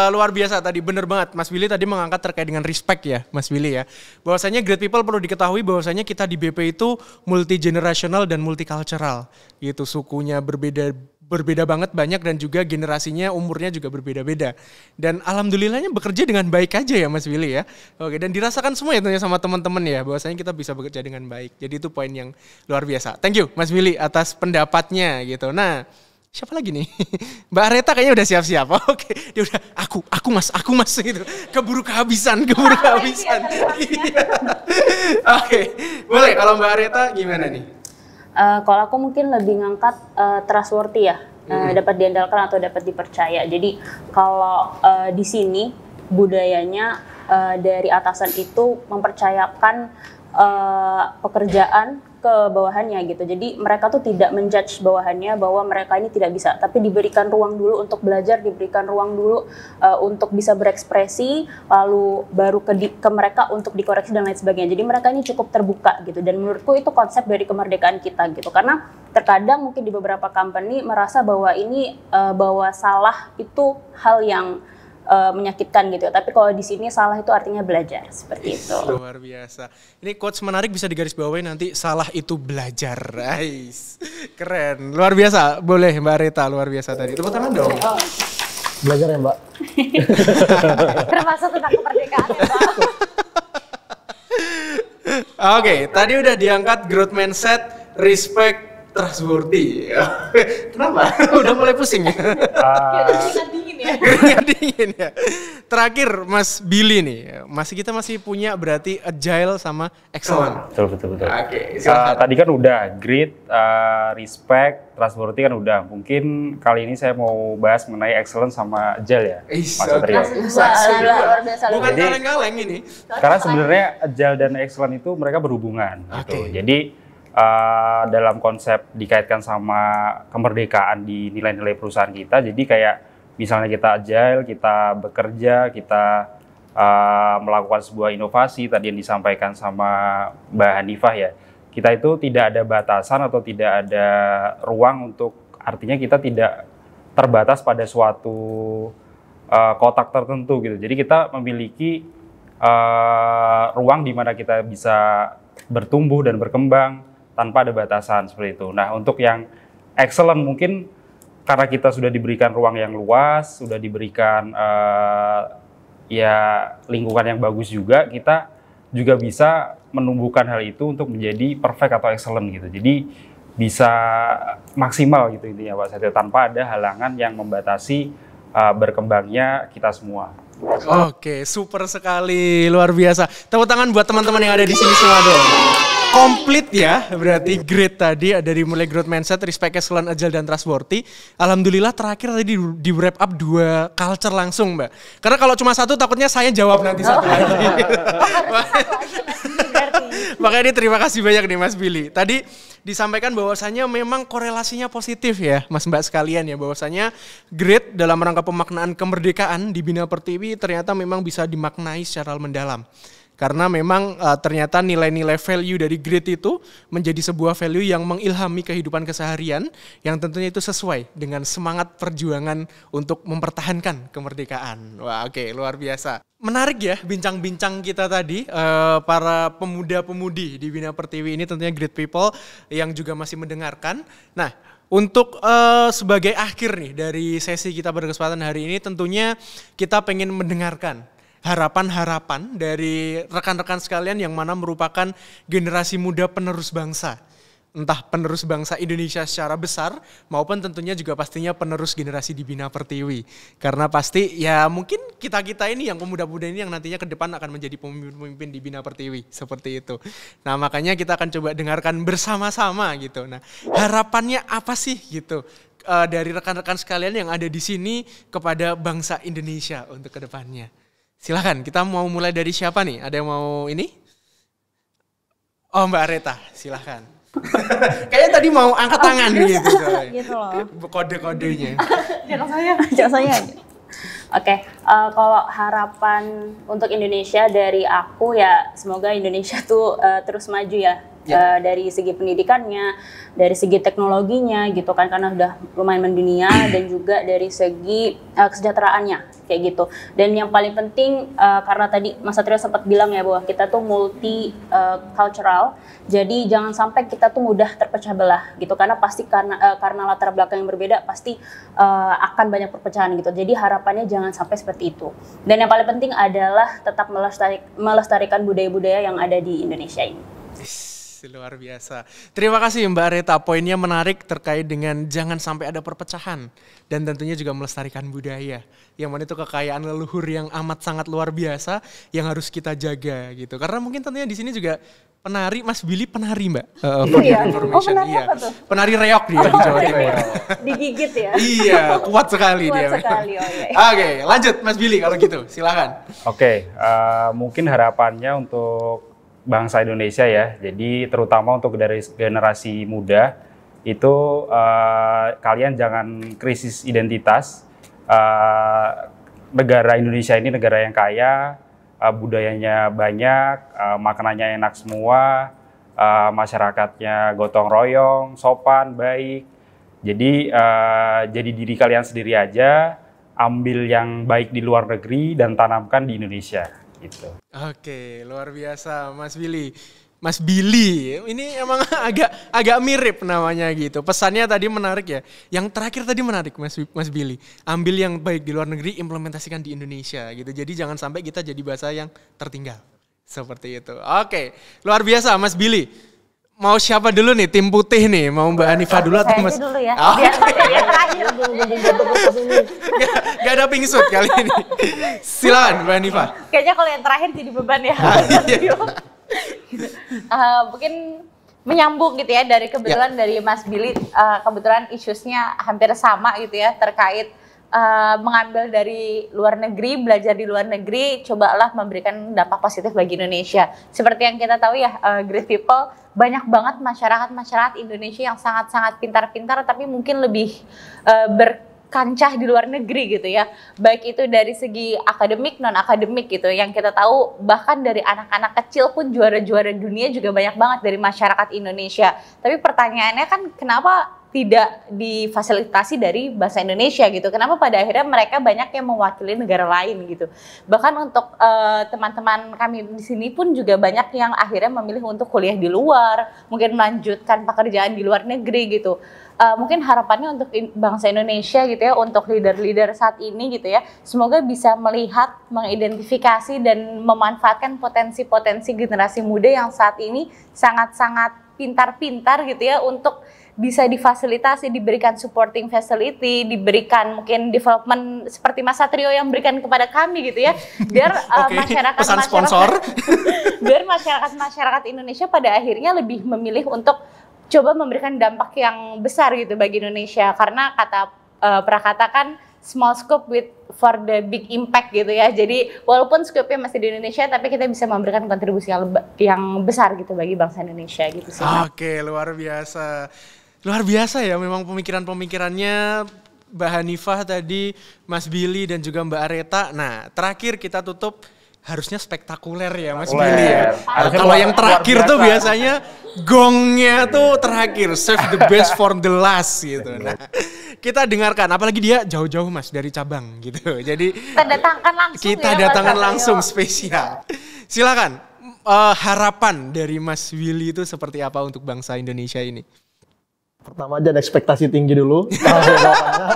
luar biasa tadi, bener banget. Mas Willy tadi mengangkat terkait dengan respect ya Mas Willy ya. Bahwasanya great people perlu diketahui bahwasanya kita di BP itu multi generational dan multicultural. Gitu, sukunya berbeda banget banyak dan juga generasinya umurnya juga berbeda-beda. Dan alhamdulillahnya bekerja dengan baik aja ya Mas Willy ya. Oke, dan dirasakan semua itu ya sama teman-teman ya bahwasanya kita bisa bekerja dengan baik. Jadi itu poin yang luar biasa. Thank you Mas Willy atas pendapatnya gitu. Nah, siapa lagi nih? Mbak Areta kayaknya udah siap-siap. Oke, dia udah aku mas gitu. Keburu kehabisan. Iya. Oke, boleh kalau Mbak Areta gimana nih? Kalau aku mungkin lebih ngangkat trustworthy ya, dapat diandalkan atau dapat dipercaya. Jadi kalau di sini budayanya dari atasan itu mempercayakan pekerjaan ke bawahannya gitu. Jadi mereka tuh tidak menjudge bawahannya bahwa mereka ini tidak bisa, tapi diberikan ruang dulu untuk belajar, diberikan ruang dulu untuk bisa berekspresi, lalu baru ke mereka untuk dikoreksi dan lain sebagainya. Jadi mereka ini cukup terbuka gitu. Dan menurutku itu konsep dari kemerdekaan kita gitu. Karena terkadang mungkin di beberapa company merasa bahwa ini bahwa salah itu hal yang menyakitkan gitu. Tapi kalau di sini salah itu artinya belajar seperti itu. Luar biasa. Ini quotes menarik bisa digarisbawahi nanti, salah itu belajar. Nice. Keren. Luar biasa. Boleh Mbak Reta, luar biasa tadi. Tepuk tangan dong. Belajar ya Mbak. Termasuk tentang kemerdekaan ya Pak. Oke, tadi udah diangkat growth mindset, respect, trustworthy. Kenapa? Udah mulai pusing ya? Keringat dingin ya. Keringat dingin ya. Terakhir Mas Billy nih, kita masih punya berarti agile sama excellent. Betul. Oke, silakan. Tadi kan udah grit, respect, trustworthy kan udah. Mungkin kali ini saya mau bahas mengenai excellent sama agile ya, Mas Satrio. Luar biasa. Bukan Jadi- kaleng-kaleng ini. Karena sebenarnya agile dan excellent itu mereka berhubungan gitu. Oke. Jadi dalam konsep dikaitkan sama kemerdekaan di nilai-nilai perusahaan kita. Jadi kayak misalnya kita agile, kita bekerja, kita melakukan sebuah inovasi tadi yang disampaikan sama Mbak Hanifah ya. Kita itu tidak ada batasan atau tidak ada ruang untuk, artinya kita tidak terbatas pada suatu kotak tertentu gitu. Jadi kita memiliki ruang di mana kita bisa bertumbuh dan berkembang tanpa ada batasan seperti itu. Nah, untuk yang excellent mungkin karena kita sudah diberikan ruang yang luas, sudah diberikan ya lingkungan yang bagus juga, kita juga bisa menumbuhkan hal itu untuk menjadi perfect atau excellent gitu. Jadi bisa maksimal gitu intinya Pak Satrio, tanpa ada halangan yang membatasi berkembangnya kita semua. Oke, super sekali, luar biasa. Tepuk tangan buat teman-teman yang ada di sini semua dong. Komplit ya, berarti great tadi dari mulai growth mindset, respect, excellent, agile, dan trustworthy. Alhamdulillah terakhir tadi di wrap up 2 culture langsung Mbak. Karena kalau cuma satu takutnya saya jawab nanti satu lagi. Makanya ini terima kasih banyak nih Mas Billy. Tadi disampaikan bahwasannya memang korelasinya positif ya Mas Mbak sekalian ya. Bahwasannya great dalam rangka pemaknaan kemerdekaan di Bina Pertiwi ternyata memang bisa dimaknai secara mendalam. Karena memang ternyata nilai-nilai value dari grit itu menjadi sebuah value yang mengilhami kehidupan keseharian yang tentunya itu sesuai dengan semangat perjuangan untuk mempertahankan kemerdekaan. Wah, oke, luar biasa. Menarik ya bincang-bincang kita tadi, para pemuda-pemudi di Bina Pertiwi ini tentunya great people yang juga masih mendengarkan. Nah, untuk sebagai akhir nih dari sesi kita pada kesempatan hari ini tentunya kita pengen mendengarkan harapan-harapan dari rekan-rekan sekalian yang mana merupakan generasi muda penerus bangsa. Entah penerus bangsa Indonesia secara besar maupun tentunya juga pastinya penerus generasi di Bina Pertiwi. Karena pasti ya mungkin kita-kita ini yang pemuda-pemuda ini yang nantinya ke depan akan menjadi pemimpin-pemimpin di Bina Pertiwi. Seperti itu. Nah makanya kita akan coba dengarkan bersama-sama gitu. Nah harapannya apa sih gitu dari rekan-rekan sekalian yang ada di sini kepada bangsa Indonesia untuk ke depannya. Silakan, kita mau mulai dari siapa nih? Ada yang mau ini? Oh Mbak Areta, silakan. Kayaknya tadi mau angkat tangan gitu. Gitu loh. Kode-kodenya. Jangan saya. Oke, kalau harapan untuk Indonesia dari aku ya semoga Indonesia tuh terus maju ya. Dari segi pendidikannya, dari segi teknologinya gitu kan karena udah lumayan mendunia dan juga dari segi kesejahteraannya kayak gitu. Dan yang paling penting karena tadi Mas Satrio sempat bilang ya bahwa kita tuh multi cultural, jadi jangan sampai kita tuh mudah terpecah belah gitu karena pasti karena latar belakang yang berbeda pasti akan banyak perpecahan gitu. Jadi harapannya jangan sampai seperti itu. Dan yang paling penting adalah tetap melestarikan budaya-budaya yang ada di Indonesia ini. Luar biasa. Terima kasih Mbak Areta. Poinnya menarik terkait dengan jangan sampai ada perpecahan. Dan tentunya juga melestarikan budaya. Yang mana itu kekayaan leluhur yang amat sangat luar biasa yang harus kita jaga gitu. Karena mungkin tentunya di sini juga penari, Mas Billy penari Mbak. Penari apa tuh? Penari reok dia di Jawa Timur. Digigit ya? Iya, kuat sekali dia. Kuat sekali, iya. Oke, lanjut Mas Billy kalau gitu. Silakan. Oke, mungkin harapannya untuk bangsa Indonesia ya, jadi terutama untuk dari generasi muda itu kalian jangan krisis identitas. Negara Indonesia ini negara yang kaya, budayanya banyak, makanannya enak semua, masyarakatnya gotong royong, sopan, baik. Jadi diri kalian sendiri aja, ambil yang baik di luar negeri dan tanamkan di Indonesia. Gitu. Oke, luar biasa Mas Billy. Mas Billy, ini emang agak mirip namanya gitu. Pesannya tadi menarik ya. Yang terakhir tadi menarik Mas Billy. Ambil yang baik di luar negeri, implementasikan di Indonesia gitu. Jadi jangan sampai kita jadi bahasa yang tertinggal. Seperti itu. Oke, luar biasa Mas Billy. Mau siapa dulu nih? Tim putih nih. Mau Mbak Hanifah dulu atau Mas? Saya dulu ya. Oh. Biar yang terakhir. Gak ada pingsut kali ini. Silakan Mbak Hanifah. Kayaknya kalau yang terakhir jadi beban ya. Mungkin menyambung gitu ya dari kebetulan dari Mas Billy, kebetulan isusnya hampir sama gitu ya terkait mengambil dari luar negeri, belajar di luar negeri, cobalah memberikan dampak positif bagi Indonesia. Seperti yang kita tahu ya, great people, banyak banget masyarakat Indonesia yang sangat-sangat pintar-pintar tapi mungkin lebih berkancah di luar negeri gitu ya. Baik itu dari segi akademik, non-akademik gitu. Yang kita tahu bahkan dari anak-anak kecil pun juara-juara dunia juga banyak banget dari masyarakat Indonesia. Tapi pertanyaannya kan kenapa tidak difasilitasi dari bahasa Indonesia gitu. Kenapa pada akhirnya mereka banyak yang mewakili negara lain gitu. Bahkan untuk teman-teman kami di sini pun juga banyak yang akhirnya memilih untuk kuliah di luar, mungkin melanjutkan pekerjaan di luar negeri gitu. Mungkin harapannya untuk bangsa Indonesia gitu ya, untuk leader-leader saat ini gitu ya, semoga bisa melihat, mengidentifikasi dan memanfaatkan potensi-potensi generasi muda yang saat ini sangat-sangat pintar-pintar gitu ya untuk bisa difasilitasi, diberikan supporting facility, diberikan mungkin development seperti Mas Satrio yang berikan kepada kami gitu ya, biar biar masyarakat Indonesia pada akhirnya lebih memilih untuk coba memberikan dampak yang besar gitu bagi Indonesia, karena kata prakata kan small scope for the big impact gitu ya. Jadi walaupun scope-nya masih di Indonesia, tapi kita bisa memberikan kontribusi yang besar gitu bagi bangsa Indonesia gitu sih. Oke, luar biasa. Luar biasa ya memang pemikiran-pemikirannya Mbak Hanifah tadi, Mas Billy dan juga Mbak Areta. Nah, terakhir kita tutup harusnya spektakuler ya Mas Spektakuler. Billy ya. Harusnya Kalau yang luar terakhir tuh biasa. biasanya gongnya tuh terakhir, save the best for the last gitu. Nah, kita dengarkan, apalagi dia jauh-jauh Mas dari cabang gitu. Jadi Kita datangkan langsung kita ya, Mas datangkan Aryo. langsung spesial. Silakan. Harapan dari Mas Willy itu seperti apa untuk bangsa Indonesia ini? Pertama aja ada ekspektasi tinggi dulu. Harapannya.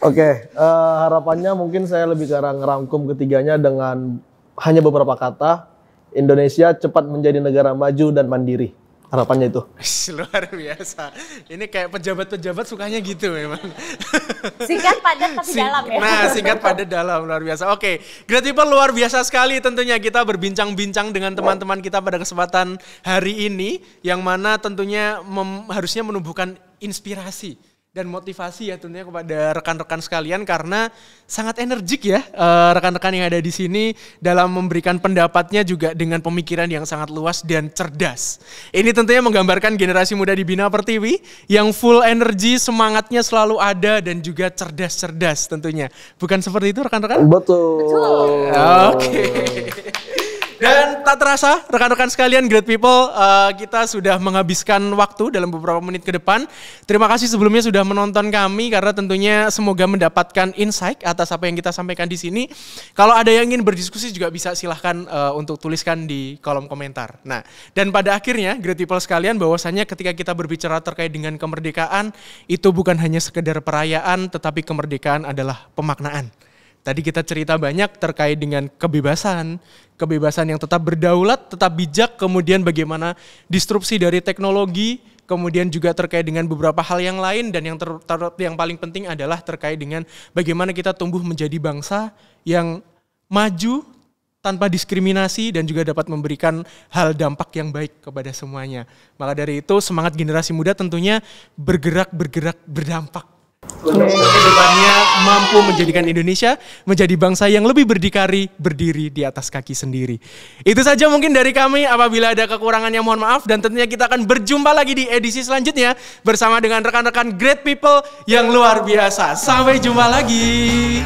Oke, harapannya mungkin saya lebih ke arah ngerangkum ketiganya dengan hanya beberapa kata. Indonesia cepat menjadi negara maju dan mandiri. Harapannya itu. Luar biasa. Ini kayak pejabat-pejabat sukanya gitu memang. Singkat padat tapi dalam ya. Nah, singkat padat dalam, luar biasa. Oke, Great People luar biasa sekali tentunya kita berbincang-bincang dengan teman-teman kita pada kesempatan hari ini, yang mana tentunya harusnya menumbuhkan inspirasi dan motivasi ya tentunya kepada rekan-rekan sekalian, karena sangat energik ya rekan-rekan yang ada di sini dalam memberikan pendapatnya juga dengan pemikiran yang sangat luas dan cerdas. Ini tentunya menggambarkan generasi muda di Bina Pertiwi yang full energi, semangatnya selalu ada dan juga cerdas-cerdas tentunya. Bukan seperti itu rekan-rekan? Betul. Oke. Dan tak terasa rekan-rekan sekalian Great People, kita sudah menghabiskan waktu dalam beberapa menit ke depan. Terima kasih sebelumnya sudah menonton kami, karena tentunya semoga mendapatkan insight atas apa yang kita sampaikan di sini. Kalau ada yang ingin berdiskusi juga bisa silahkan untuk tuliskan di kolom komentar. Nah, dan pada akhirnya Great People sekalian, bahwasannya ketika kita berbicara terkait dengan kemerdekaan, itu bukan hanya sekedar perayaan, tetapi kemerdekaan adalah pemaknaan. Tadi kita cerita banyak terkait dengan kebebasan yang tetap berdaulat, tetap bijak, kemudian bagaimana disrupsi dari teknologi, kemudian juga terkait dengan beberapa hal yang lain, dan yang paling penting adalah terkait dengan bagaimana kita tumbuh menjadi bangsa yang maju tanpa diskriminasi dan juga dapat memberikan hal dampak yang baik kepada semuanya. Maka dari itu semangat generasi muda tentunya bergerak berdampak. Untuk kedepannya mampu menjadikan Indonesia menjadi bangsa yang lebih berdikari, berdiri di atas kaki sendiri. Itu saja mungkin dari kami. Apabila ada kekurangannya mohon maaf, dan tentunya kita akan berjumpa lagi di edisi selanjutnya bersama dengan rekan-rekan Great People yang luar biasa. Sampai jumpa lagi.